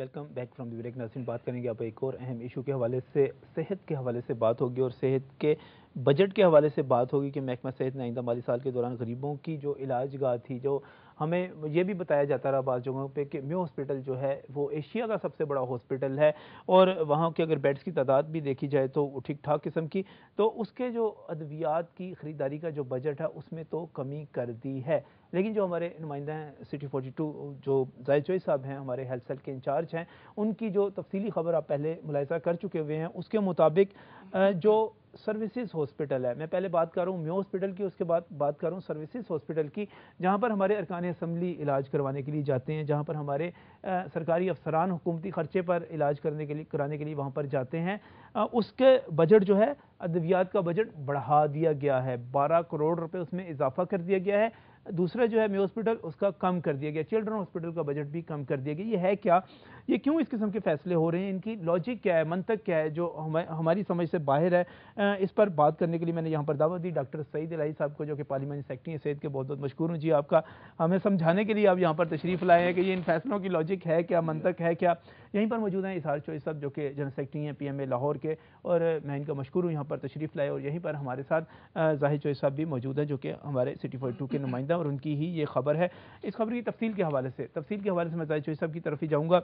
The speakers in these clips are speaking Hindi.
Welcome back from the break. नाज़रीन, बात करेंगे अब एक और अहम इशू के हवाले से। सेहत के हवाले से बात होगी और सेहत के बजट के हवाले से बात होगी कि महकमा सेहत ने आइंदा माली साल के दौरान गरीबों की जो इलाज गाह थी, जो हमें ये भी बताया जाता रहा बाज़ जगहों पे कि म्यो हॉस्पिटल जो है वो एशिया का सबसे बड़ा हॉस्पिटल है और वहाँ की अगर बेड्स की तादाद भी देखी जाए तो ठीक ठाक किस्म की, तो उसके जो अद्वियात की ख़रीदारी का जो बजट है उसमें तो कमी कर दी है। लेकिन जो हमारे नुमाइंदा हैं सिटी 42 जो जाहिद चोई साहब हैं, हमारे हेल्थ सेल के इंचार्ज हैं, उनकी जो तफसीली खबर आप पहले मुलाहिज़ा कर चुके हुए हैं, उसके मुताबिक जो सर्विसेज हॉस्पिटल है, मैं पहले बात कर रहा हूँ म्यो हॉस्पिटल की, उसके बाद बात कर रहा हूँ सर्विसेज हॉस्पिटल की, जहाँ पर हमारे अरकान असम्बली इलाज करवाने के लिए जाते हैं, जहाँ पर हमारे सरकारी अफसरान हुकूमती खर्चे पर इलाज कराने के लिए वहाँ पर जाते हैं। उसके बजट जो है अद्वियात का बजट बढ़ा दिया गया है, 12 करोड़ रुपए उसमें इजाफा कर दिया गया है। दूसरा जो है म्यो हॉस्पिटल उसका कम कर दिया गया, चिल्ड्रन हॉस्पिटल का बजट भी कम कर दिया गया। ये है क्या, ये क्यों इस किस्म के फैसले हो रहे हैं, इनकी लॉजिक क्या है, मंतक क्या है जो हमारी समझ से बाहर है। इस पर बात करने के लिए मैंने यहाँ पर दावत दी डॉक्टर सईद इलाही साहब को, जो कि पार्लियामेंट सेक्रेटरी हैं सेहत के। बहुत बहुत मशकूर हूँ जी आपका, हमें समझाने के लिए आप यहाँ पर तशरीफ़ लाए हैं कि ये इन फैसलों की लॉजिक है क्या, मंतक है क्या। यहीं पर मौजूद हैं इसहार चोई साहब, जो कि जनरल सेक्रेटरी हैं PMA लाहौर के, और मैं इनका मशकूर हूँ यहाँ पर तशरीफ़ लाए। और यहीं पर हमारे साथ जाहिद चोई साहब भी मौजूद हैं, जो कि हमारे सिटी 42 के नुमाइंदा, और उनकी ही ये खबर है। इस खबर की तफसील के हवाले से मैं जाहिद चोई साहब की तरफ ही जाऊँगा।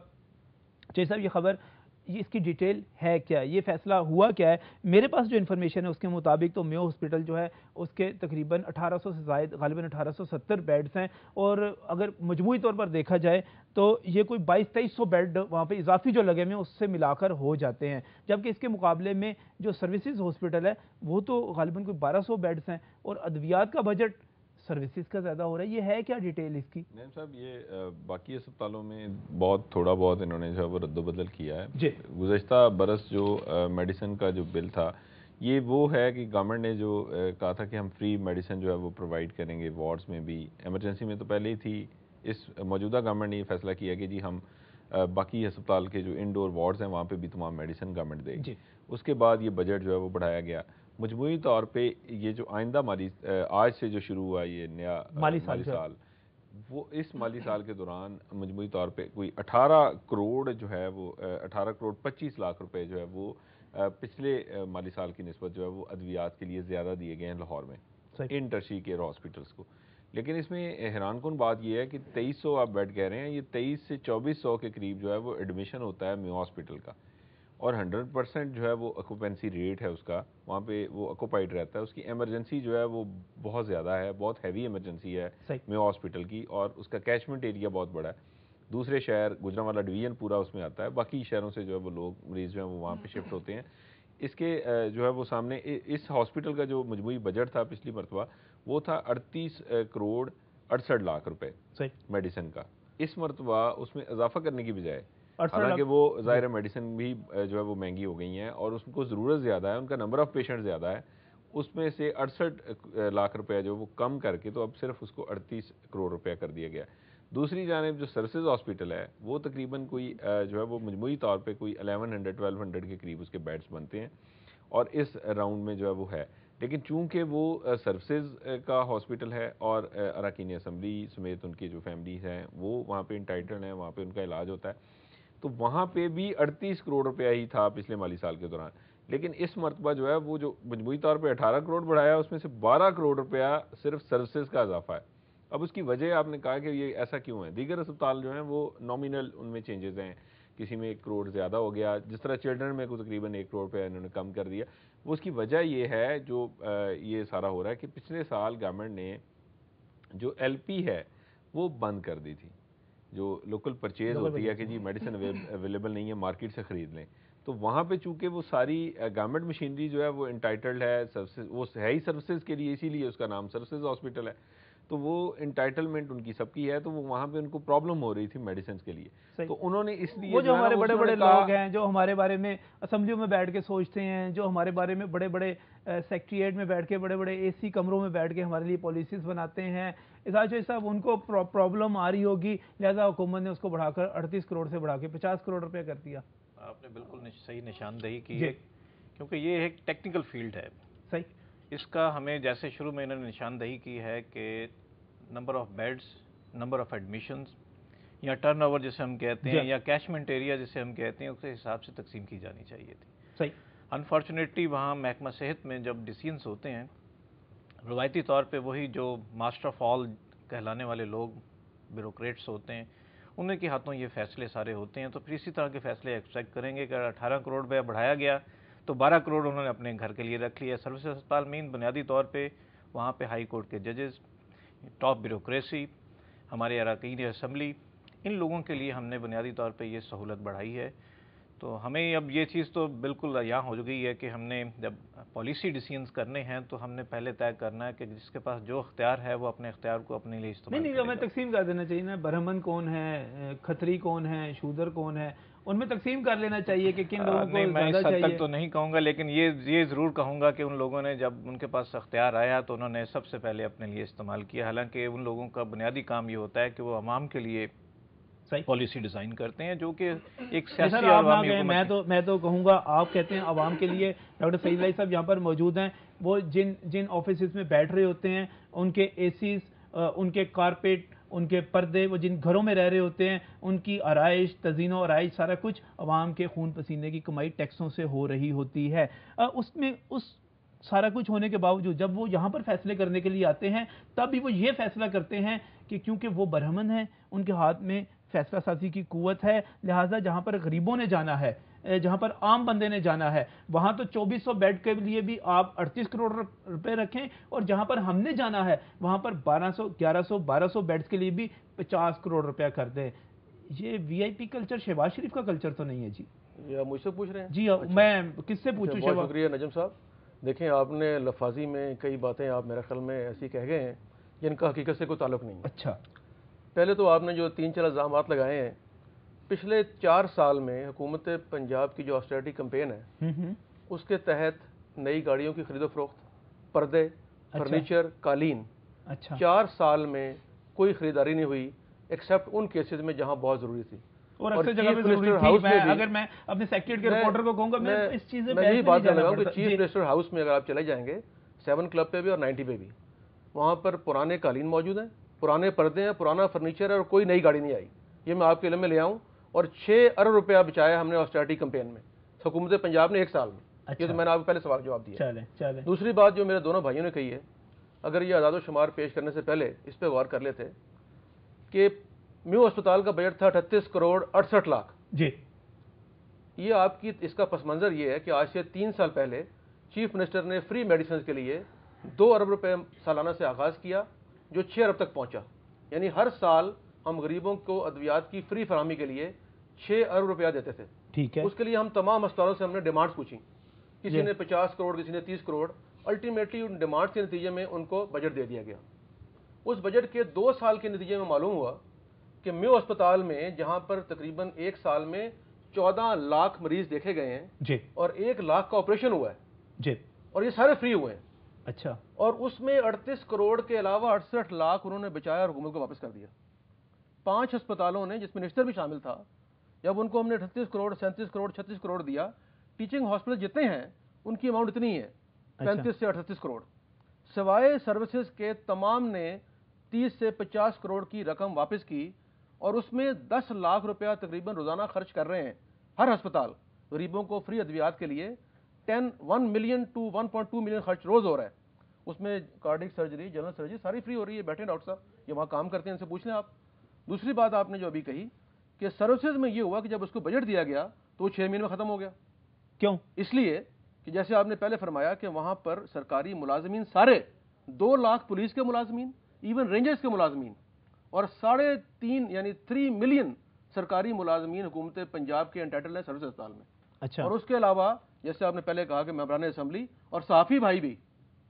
चोई साहब, ये खबर, ये इसकी डिटेल है क्या, ये फैसला हुआ क्या है? मेरे पास जो इन्फॉर्मेशन है उसके मुताबिक तो म्यो हॉस्पिटल जो है उसके तकरीबन 1800 से ज़ायद, गालिबन 1870 बेड्स हैं, और अगर मजमूई तौर पर देखा जाए तो ये कोई 2200-2300 बेड वहाँ पे इजाफी जो लगे हुए हैं उससे मिलाकर हो जाते हैं। जबकि इसके मुकाबले में जो सर्विसेज हॉस्पिटल है वो तो गालिबन कोई 1200 बेड्स हैं, और अद्वियात का बजट सर्विसेज का ज़्यादा हो रहा है। ये है क्या डिटेल इसकी? नहीं साहब, ये बाकी अस्पतालों में बहुत थोड़ा बहुत इन्होंने जो है वो रद्दबदल किया है। गुज़श्ता बरस जो मेडिसिन का जो बिल था, ये वो है कि गवर्नमेंट ने जो कहा था कि हम फ्री मेडिसिन जो है वो प्रोवाइड करेंगे वार्ड्स में भी। एमरजेंसी में तो पहले ही थी, इस मौजूदा गवर्नमेंट ने ये फैसला किया कि जी हम बाकी अस्पताल के जो इंडोर वार्ड्स हैं वहाँ पे भी तमाम मेडिसिन गवर्नमेंट देगी। उसके बाद ये बजट जो है वो बढ़ाया गया। मजमूई तौर पे ये जो आइंदा माली आज से जो शुरू हुआ ये नया माली साल, वो इस माली साल के दौरान मजमूई तौर पे कोई 18 करोड़ जो है वो 18 करोड़ 25 लाख रुपए जो है वो पिछले माली साल की निस्बत जो है वो अद्वियात के लिए ज़्यादा दिए गए हैं लाहौर में इन टर्शी केयर हॉस्पिटल्स को। लेकिन इसमें हैरानकुन बात यह है कि 2300 आप बेड कह रहे हैं, ये 23 से 2400 के करीब जो है वो एडमिशन होता है म्यो हॉस्पिटल का, और 100% जो है वो ऑक्यूपेंसी रेट है उसका, वहाँ पे वो ऑक्यूपाइड रहता है। उसकी इमरजेंसी जो है वो बहुत ज़्यादा है, बहुत हैवी इमरजेंसी है म्यो हॉस्पिटल की, और उसका कैचमेंट एरिया बहुत बड़ा है। दूसरे शहर गुजरांवाला डिवीज़न पूरा उसमें आता है, बाकी शहरों से जो है वो लोग मरीज़ जो है वो वहाँ पे शिफ्ट होते हैं। इसके जो है वो सामने इस हॉस्पिटल का जो मजमूई बजट था पिछली मरतबा, वो था 38 करोड़ 68 लाख रुपए मेडिसिन का। इस मरतबा उसमें इजाफा करने की बजाय, हालांकि वो ज़ाहिर मेडिसिन भी जो है वो महंगी हो गई हैं और उसको ज़रूरत ज़्यादा है, उनका नंबर ऑफ़ पेशेंट ज़्यादा है, उसमें से 68 लाख रुपया जो वो कम करके तो अब सिर्फ उसको 38 करोड़ रुपया कर दिया गया। दूसरी जानिब जो सर्विसेज हॉस्पिटल है वो तकरीबन कोई जो है वो मजमूई तौर पे कोई 1100-1200 के करीब उसके बेड्स बनते हैं, और इस राउंड में जो है वो है। लेकिन चूंकि वो सर्विसेज का हॉस्पिटल है और अरकान असम्बली समेत उनकी जो फैमिलीज हैं वो वहाँ पे इंटाइटल्ड हैं, वहाँ पे उनका इलाज होता है, तो वहाँ पे भी 38 करोड़ रुपया ही था पिछले माली साल के दौरान। लेकिन इस मरतबा जो है वो जो मजमूई तौर पे 18 करोड़ बढ़ाया, उसमें से 12 करोड़ रुपया सिर्फ सर्विसेज का इजाफा है। अब उसकी वजह आपने कहा कि ये ऐसा क्यों है, दीगर अस्पताल जो हैं वो नॉमिनल उनमें चेंजेस हैं, किसी में 1 करोड़ ज़्यादा हो गया, जिस तरह चिल्ड्रन में को तकरीबन 1 करोड़ रुपया इन्होंने कम कर दिया। वो उसकी वजह ये है जो ये सारा हो रहा है कि पिछले साल गवर्नमेंट ने जो LP है वो बंद कर दी थी, जो लोकल परचेज होती है कि जी मेडिसिन अवेलेबल नहीं है मार्केट से ख़रीद लें। तो वहाँ पे चूंकि वो सारी गवर्नमेंट मशीनरी जो है वो इंटाइटल्ड है सर्विसेज, वो है ही सर्विसेज के लिए, इसीलिए उसका नाम सर्विसेज हॉस्पिटल है, तो वो इंटाइटलमेंट उनकी सबकी है, तो वो वहाँ पे उनको प्रॉब्लम हो रही थी मेडिसिन के लिए, तो उन्होंने इसलिए वो जो हमारे बड़े बड़े लोग हैं जो हमारे बारे में असम्बलियों में बैठ के सोचते हैं, जो हमारे बारे में बड़े बड़े सेक्रेटरीट में बैठ के बड़े बड़े AC कमरों में बैठ के हमारे लिए पॉलिसीज बनाते हैं, इस साहब उनको प्रॉब्लम आ रही होगी, लिहाजा हुकूमत ने उसको बढ़ाकर 38 करोड़ से बढ़ा के 50 करोड़ रुपये कर दिया। आपने बिल्कुल सही निशानदेही की है, क्योंकि ये एक टेक्निकल फील्ड है। सही, इसका हमें जैसे शुरू में इन्होंने निशानदेही की है कि number of beds, number of admissions, या टर्नओवर जिसे हम कहते हैं या कैशमेंट एरिया जिसे हम कहते हैं, उसके हिसाब से तकसीम की जानी चाहिए थी। सही। अनफॉर्चुनेटली वहाँ महकमा सेहत में जब डिसीजंस होते हैं, रवायती तौर पे वही जो मास्टर ऑफ ऑल कहलाने वाले लोग ब्यूरोक्रेट्स होते हैं, उन्हीं के हाथों ये फैसले सारे होते हैं। तो फिर इसी तरह के फैसले एक्सपेक्ट करेंगे कि 18 करोड़ रुपया बढ़ाया गया तो 12 करोड़ उन्होंने अपने घर के लिए रख लिया। सर्विस अस्पताल में बुनियादी तौर पे वहाँ पे हाई कोर्ट के जजेस, टॉप ब्यूरोक्रेसी, हमारे अरकान असम्बली, इन लोगों के लिए हमने बुनियादी तौर पे ये सहूलत बढ़ाई है। तो हमें अब ये चीज़ तो बिल्कुल यहाँ हो गई है कि हमने जब पॉलिसी डिसीजंस करने हैं तो हमने पहले तय करना है कि जिसके पास जो इख्तियार है वो अपने इख्तियार को अपने लिए इस्तेमाल नहीं, हमें तकसीम कर देना चाहिए ना। ब्राह्मण कौन है, खत्री कौन है, शूदर कौन है, उनमें तकसीम कर लेना चाहिए कि किन लोगों को मैं इस ज़्यादा हद तक तो नहीं कहूँगा, लेकिन ये ज़रूर कहूँगा कि उन लोगों ने जब उनके पास इख्तियार आया तो उन्होंने सबसे पहले अपने लिए इस्तेमाल किया। हालांकि उन लोगों का बुनियादी काम ये होता है कि वो अवाम के लिए पॉलिसी डिजाइन करते हैं, जो कि एक सियासी और अवामी हुकूमत। मैं तो कहूँगा, आप कहते हैं अवाम के लिए। डॉक्टर सईद अली साहब यहाँ पर मौजूद हैं, वो जिन ऑफिस में बैठ रहे होते हैं, उनके एसीज, उनके कारपेट, उनके पर्दे, वो जिन घरों में रह रहे होते हैं, उनकी आराइश, तज़ीनो आराइश, सारा कुछ अवाम के खून पसीने की कमाई टैक्सों से हो रही होती है। उसमें उस सारा कुछ होने के बावजूद जब वो यहाँ पर फैसले करने के लिए आते हैं, तब भी वो ये फैसला करते हैं कि क्योंकि वो ब्राह्मण हैं, उनके हाथ में फैसला साजी की कुव्वत है, लिहाजा जहाँ पर गरीबों ने जाना है, जहाँ पर आम बंदे ने जाना है, वहाँ तो 2400 बेड के लिए भी आप 38 करोड़ रुपए रखें, और जहाँ पर हमने जाना है वहाँ पर 1200, 1100, 1200 बेड्स के लिए भी 50 करोड़ रुपया कर दें। ये वीआईपी कल्चर शहबाज शरीफ का कल्चर तो नहीं है जी। ये मुझसे पूछ रहे हैं? जी अच्छा। मैं किससे पूछूं? बहुत शुक्रिया नजम साहब। देखें, आपने लफाजी में कई बातें आप मेरे ख्याल में ऐसी कह गए हैं जिनका हकीकत से कोई ताल्लुक नहीं है। अच्छा, पहले तो आपने जो 3-4 इल्ज़ामात लगाए हैं, पिछले 4 साल में हुकूमत पंजाब की जो ऑस्टेरिटी कैंपेन है उसके तहत नई गाड़ियों की खरीदो फरोख्त, पर्दे, फर्नीचर, कालीन, 4 साल में कोई खरीदारी नहीं हुई एक्सेप्ट उन केसेस में जहां बहुत जरूरी थी। और अक्सर जगह पे जरूरी थी। अगर मैं अपने सेक्रेटरी के रिपोर्टर को कहूंगा, मैं इस चीज में यही बात कर रहा हूं कि चीफ मिनिस्टर हाउस में अगर आप चले जाएंगे, 7 क्लब पे भी और 90 पे भी, वहां पर पुराने कालीन मौजूद हैं, पुराने पर्दे हैं, पुराना फर्नीचर है, और कोई नई गाड़ी नहीं आई। ये मैं आपके इल्म में ले आऊं। और 6 अरब रुपया बचाया हमने ऑस्टेरिटी कैंपेन में हुकूमत पंजाब ने 1 साल में। ये तो मैंने आपको पहले सवाल जवाब दिया। दूसरी बात जो मेरे दोनों भाइयों ने कही है, अगर ये आज़ाद शुमार पेश करने से पहले इस पर गौर कर लेते कि म्यू अस्पताल का बजट था 38 करोड़ 68 लाख जी। ये आपकी इसका पस मंजर ये है कि आज से 3 साल पहले चीफ मिनिस्टर ने फ्री मेडिसिन के लिए 2 अरब रुपए सालाना से आगाज किया, जो 6 अरब तक पहुंचा। यानी हर साल हम गरीबों को अद्वियात की फ्री फराहमी के लिए 6 अरब रुपया देते थे। ठीक है। उसके लिए हम तमाम अस्पतालों से हमने डिमांड्स पूछी, किसी ने 50 करोड़, किसी ने 30 करोड़। अल्टीमेटली उन डिमांड्स के नतीजे में उनको बजट दे दिया गया। उस बजट के 2 साल के नतीजे में मालूम हुआ कि म्यू अस्पताल में जहां पर तकरीबन 1 साल में 14 लाख मरीज देखे गए हैं जी, और 1 लाख का ऑपरेशन हुआ है जी, और ये सारे फ्री हुए हैं। अच्छा। और उसमें 38 करोड़ के अलावा 68 लाख उन्होंने बचाया और हुकूमत को वापस कर दिया। 5 अस्पतालों ने, जिसमें मिनिस्टर भी शामिल था, जब उनको हमने 38 करोड़, 37 करोड़, 36 करोड़ दिया, टीचिंग हॉस्पिटल जितने हैं उनकी अमाउंट इतनी है, 35 से 38 करोड़। सिवाय सर्विसेज के तमाम ने 30 से 50 करोड़ की रकम वापस की, और उसमें 10 लाख रुपया तकरीबन रोजाना खर्च कर रहे हैं हर अस्पताल गरीबों को फ्री अद्वियात के लिए। 1 मिलियन टू 1.2 मिलियन खर्च रोज हो रहा है। उसमें कार्डिक सर्जरी, जनरल सर्जरी सारी फ्री हो रही है। बैठे डॉक्टर साहब, ये वहाँ काम करते हैं, इनसे पूछ लें आप। दूसरी बात आपने जो अभी कही कि सर्विसेज में ये हुआ कि जब उसको बजट दिया गया तो वो 6 महीने में खत्म हो गया। क्यों? इसलिए कि जैसे आपने पहले फरमाया कि वहां पर सरकारी मुलाजमीन सारे 2 लाख पुलिस के मुलाजमीन, इवन रेंजर्स के मुलाजमीन, और 3.5 यानी 3 मिलियन सरकारी मुलाजमीन हुकूमत पंजाब के एंटाइटल्ड है सर्विस अस्पताल में। अच्छा। और उसके अलावा जैसे आपने पहले कहा कि मेंबरान असेंबली और सहाफ़ी भाई भी,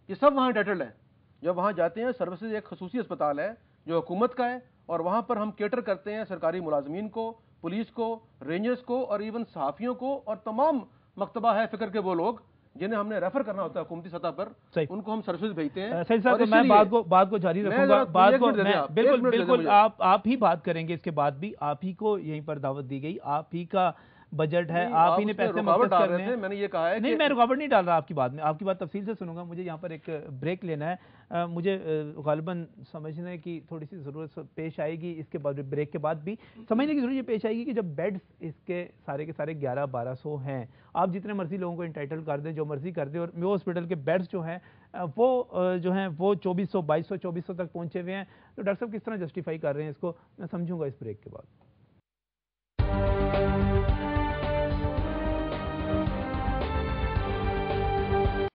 ये सब वहाँ एंटाइटल्ड हैं। जब वहाँ जाते हैं, सर्विसेज एक खसूसी अस्पताल है जो हुकूमत का है, और वहाँ पर हम केटर करते हैं सरकारी मुलाजमीन को, पुलिस को, रेंजर्स को, और इवन सहाफ़ियों को, और तमाम मकतबा है फिक्र के वो लोग जिन्हें हमने रेफर करना होता है हुकूमती सतह पर, उनको हम सर्विस भेजते हैं। सही साहब, मैं बात को जारी रखूंगा। बिल्कुल आप ही बात करेंगे, इसके बाद भी आप ही को यहीं पर दावत दी गई, आप ही का बजट है, आप ही ने पैसे मखसूस करने हैं। मैंने ये कहा है नहीं, मैं रुकावट नहीं डाल रहा आपकी बात में, आपकी बात तफसील से सुनूंगा। मुझे यहाँ पर एक ब्रेक लेना है। मुझे गालिबन समझने की थोड़ी सी ज़रूरत पेश आएगी, इसके बाद ब्रेक के बाद भी समझने की ज़रूरत पेश आएगी कि जब बेड्स इसके सारे 1100-1200 हैं, आप जितने मर्जी लोगों को इंटाइटल कर दें, जो मर्जी कर दें, और वो हॉस्पिटल के बेड्स जो हैं वो 2400, 2200, 2400 तक पहुँचे हुए हैं, तो डॉक्टर साहब किस तरह जस्टिफाई कर रहे हैं इसको, मैं समझूंगा इस ब्रेक के बाद।